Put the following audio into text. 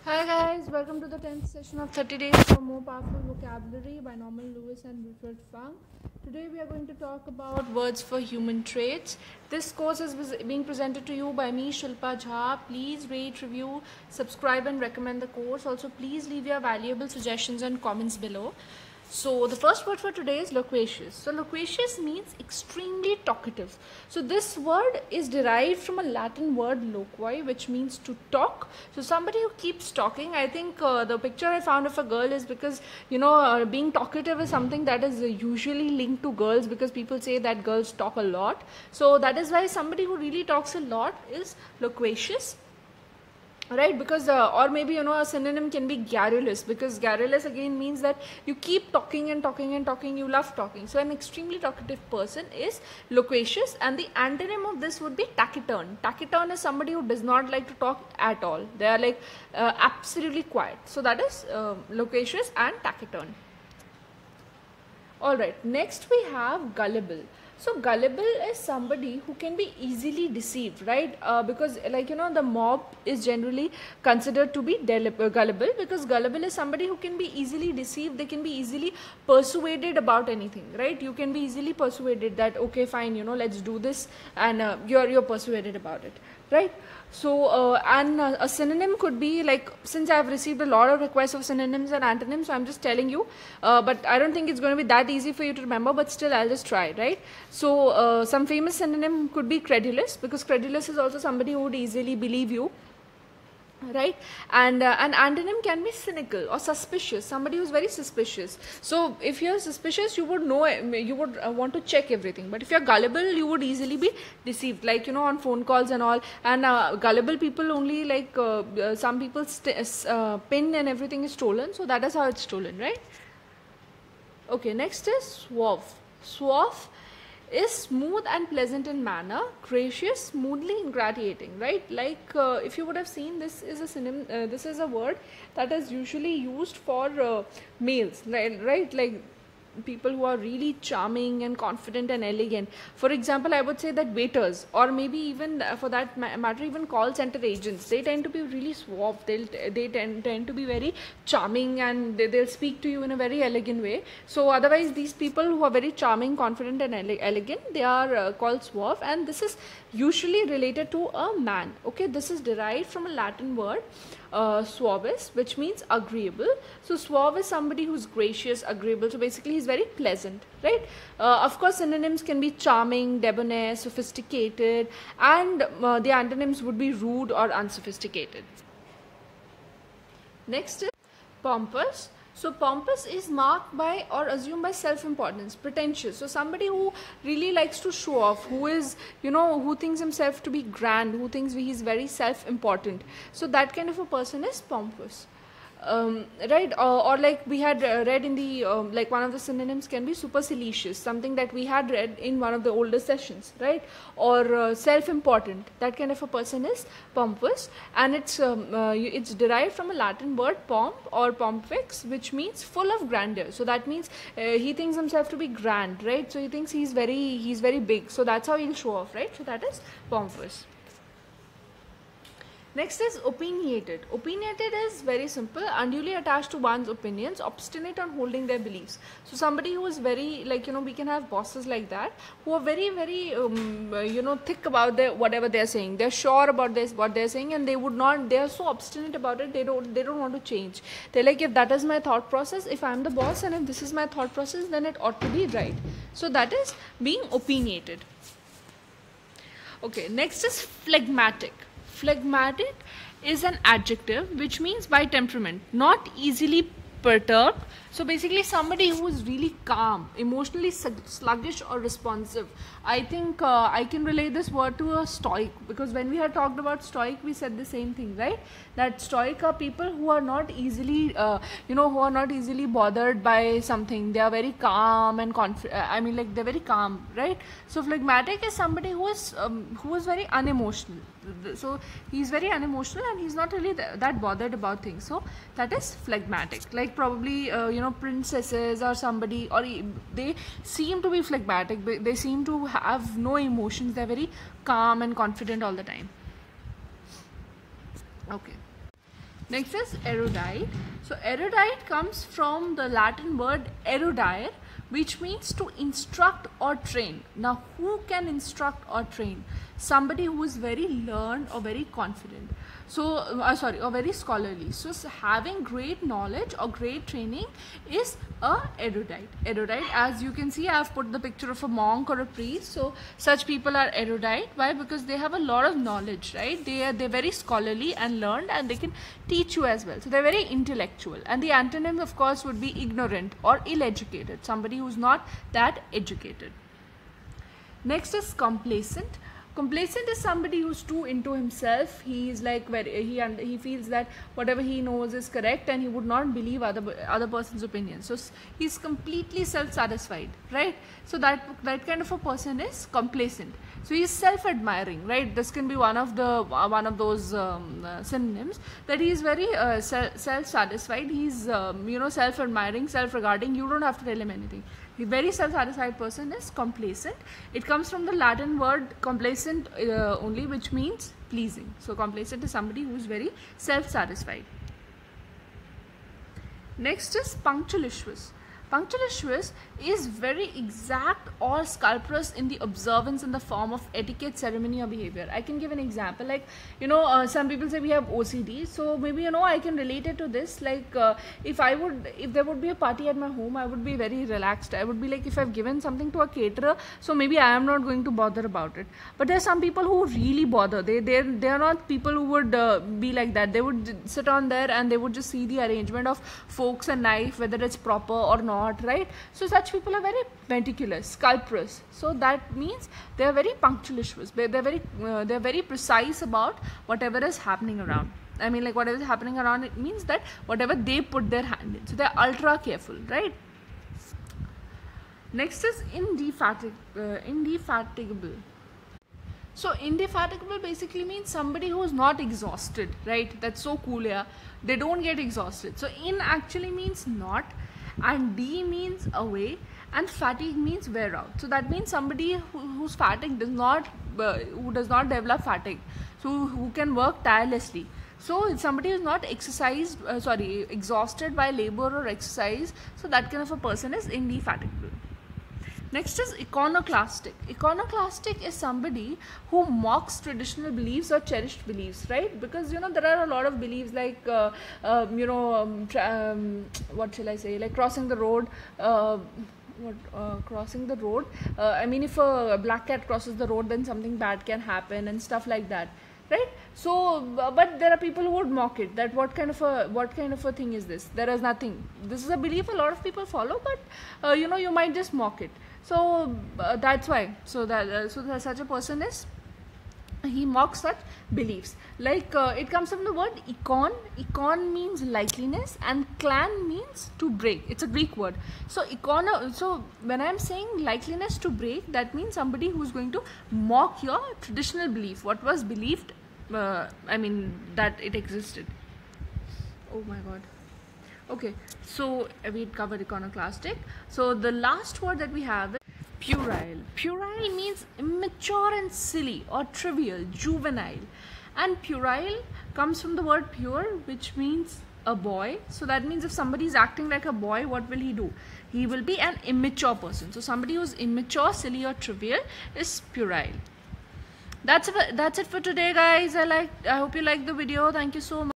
Hi guys, welcome to the 10th session of 30 Days for More Powerful Vocabulary by Norman Lewis and Richard Funk. Today we are going to talk about words for human traits. This course is being presented to you by me, Shilpa Jha. Please rate, review, subscribe and recommend the course. Also, please leave your valuable suggestions and comments below. So the first word for today is loquacious. So loquacious means extremely talkative. So this word is derived from a Latin word loqui, which means to talk. So somebody who keeps talking. I think the picture I found of a girl is because being talkative is something that is usually linked to girls, because people say that girls talk a lot. So that is why somebody who really talks a lot is loquacious. Right, because or maybe a synonym can be garrulous, because garrulous again means that you keep talking and talking and talking, you love talking. So an extremely talkative person is loquacious, and the antonym of this would be taciturn. Taciturn is somebody who does not like to talk at all. They are like absolutely quiet. So that is loquacious and taciturn. Alright, next we have gullible. So gullible is somebody who can be easily deceived, right? Because the mob is generally considered to be gullible, because gullible is somebody who can be easily deceived. They can be easily persuaded about anything, right? You can be easily persuaded that okay, fine, let's do this, and you're persuaded about it, right? So a synonym could be, like, since I've received a lot of requests of synonyms and antonyms, so I'm just telling you, but I don't think it's going to be that easy for you to remember, but still I'll just try, right? So some famous synonym could be credulous, because credulous is also somebody who would easily believe you, right? And an antonym can be cynical or suspicious, somebody who's very suspicious. So if you're suspicious, you would know, you would want to check everything. But if you're gullible, you would easily be deceived, like on phone calls and all. And gullible people only, like some people's pin and everything is stolen, so that is how it's stolen, right? Okay, next is suave. Suave is smooth and pleasant in manner, gracious, smoothly ingratiating, right? Like if you would have seen, this is a synonym, this is a word that is usually used for males, right? Like people who are really charming and confident and elegant. For example, I would say that waiters, or maybe even for that matter, even call center agents, they tend to be really suave. They tend to be very charming, and they'll speak to you in a very elegant way. So otherwise, these people who are very charming, confident and elegant, they are called suave, and this is usually related to a man. Okay, this is derived from a Latin word suavis, which means agreeable. So suave is somebody who's gracious, agreeable. So basically he's very pleasant, right? Of course, synonyms can be charming, debonair, sophisticated, and the antonyms would be rude or unsophisticated. Next is pompous. So pompous is marked by or assumed by self-importance, pretentious. So somebody who really likes to show off, who is, who thinks himself to be grand, who thinks he is very self-important. So that kind of a person is pompous. Right, or like we had read in the like one of the synonyms can be supercilious, something that we had read in one of the older sessions, right? Or self-important, that kind of a person is pompous, and it's derived from a Latin word pomp or pompix, which means full of grandeur. So that means he thinks himself to be grand, right? So he thinks he's very big, so that's how he'll show off, right? So that is pompous. Next is opinionated. Opinionated is very simple, unduly attached to one's opinions, obstinate on holding their beliefs. So somebody who is very, like, we can have bosses like that, who are very, very, thick about whatever they're saying. They're sure about what they're saying, and they are so obstinate about it, they don't want to change. They're like, if that is my thought process, if I'm the boss and if this is my thought process, then it ought to be right. So that is being opinionated. Okay, next is phlegmatic. Phlegmatic is an adjective which means by temperament, not easily perturbed. So basically somebody who is really calm, emotionally sluggish or responsive. I think I can relate this word to a stoic, because when we had talked about stoic, we said the same thing, right? That stoic are people who are not easily who are not easily bothered by something. They are very calm and they're very calm, right? So phlegmatic is somebody who is very unemotional. So he's very unemotional and he's not really that bothered about things. So that is phlegmatic. Like probably princesses or somebody, or they seem to be phlegmatic. They seem to have no emotions. They're very calm and confident all the time. Okay. Next is erudite. So erudite comes from the Latin word erudire, which means to instruct or train. Now who can instruct or train? Somebody who is very learned or very confident. So or very scholarly. So having great knowledge or great training is a erudite. Erudite, as you can see, I have put the picture of a monk or a priest. So such people are erudite. Why? Because they have a lot of knowledge, right? They're very scholarly and learned, and they can teach you as well. So they're very intellectual. And the antonym, of course, would be ignorant or ill-educated. Somebody who's not that educated. Next is complacent. Complacent is somebody who's too into himself. He is like he feels that whatever he knows is correct, and he would not believe other person's opinion. So he's completely self-satisfied, right? So that kind of a person is complacent. So he's self-admiring, right? This can be one of those synonyms, that he is very self-satisfied. He's self-admiring, self-regarding. You don't have to tell him anything. The very self-satisfied person is complacent. It comes from the Latin word complacent only, which means pleasing. So complacent is somebody who is very self-satisfied. Next is punctilious. Punctilious is very exact or scrupulous in the observance in the form of etiquette, ceremony or behavior. I can give an example, like some people say we have OCD, so maybe I can relate it to this. Like if there would be a party at my home, I would be very relaxed. I would be like, if I've given something to a caterer, so maybe I am not going to bother about it. But there are some people who really bother. They are not people who would be like that. They would sit on there and they would just see the arrangement of forks and knife, whether it's proper or not. Right? So such people are very meticulous, scrupulous. So that means they are very punctilious. They're very precise about whatever is happening around. I mean, like, whatever is happening around, it means that whatever they put their hand in. So they're ultra careful, right? Next is indefatigable. So indefatigable basically means somebody who is not exhausted, right? That's so cool, yeah. They don't get exhausted. So in actually means not, and D means away, and fatigue means wear out. So that means somebody whose fatigue does not develop fatigue, so who can work tirelessly. So if somebody who is not exhausted by labor or exercise, so that kind of a person is indefatigable. Next is iconoclastic. Iconoclastic is somebody who mocks traditional beliefs or cherished beliefs, right? Because there are a lot of beliefs like what shall I say? Like crossing the road. Crossing the road. I mean, if a black cat crosses the road, then something bad can happen and stuff like that, right? So, but there are people who would mock it. That what kind of a thing is this? There is nothing. This is a belief a lot of people follow, but you might just mock it. So that's why. So that such a person is. He mocks such beliefs. Like it comes from the word econ. Econ means likeliness, and clan means to break. It's a Greek word. So So when I am saying likeliness to break, that means somebody who's going to mock your traditional belief, what was believed. I mean that it existed. Oh my God. Okay, so we covered iconoclastic. So the last word that we have is puerile. Puerile means immature and silly or trivial, juvenile. And puerile comes from the word pure, which means a boy. So that means if somebody is acting like a boy, what will he do? He will be an immature person. So somebody who's immature, silly or trivial is puerile. That's it for today, guys. I hope you liked the video. Thank you so much.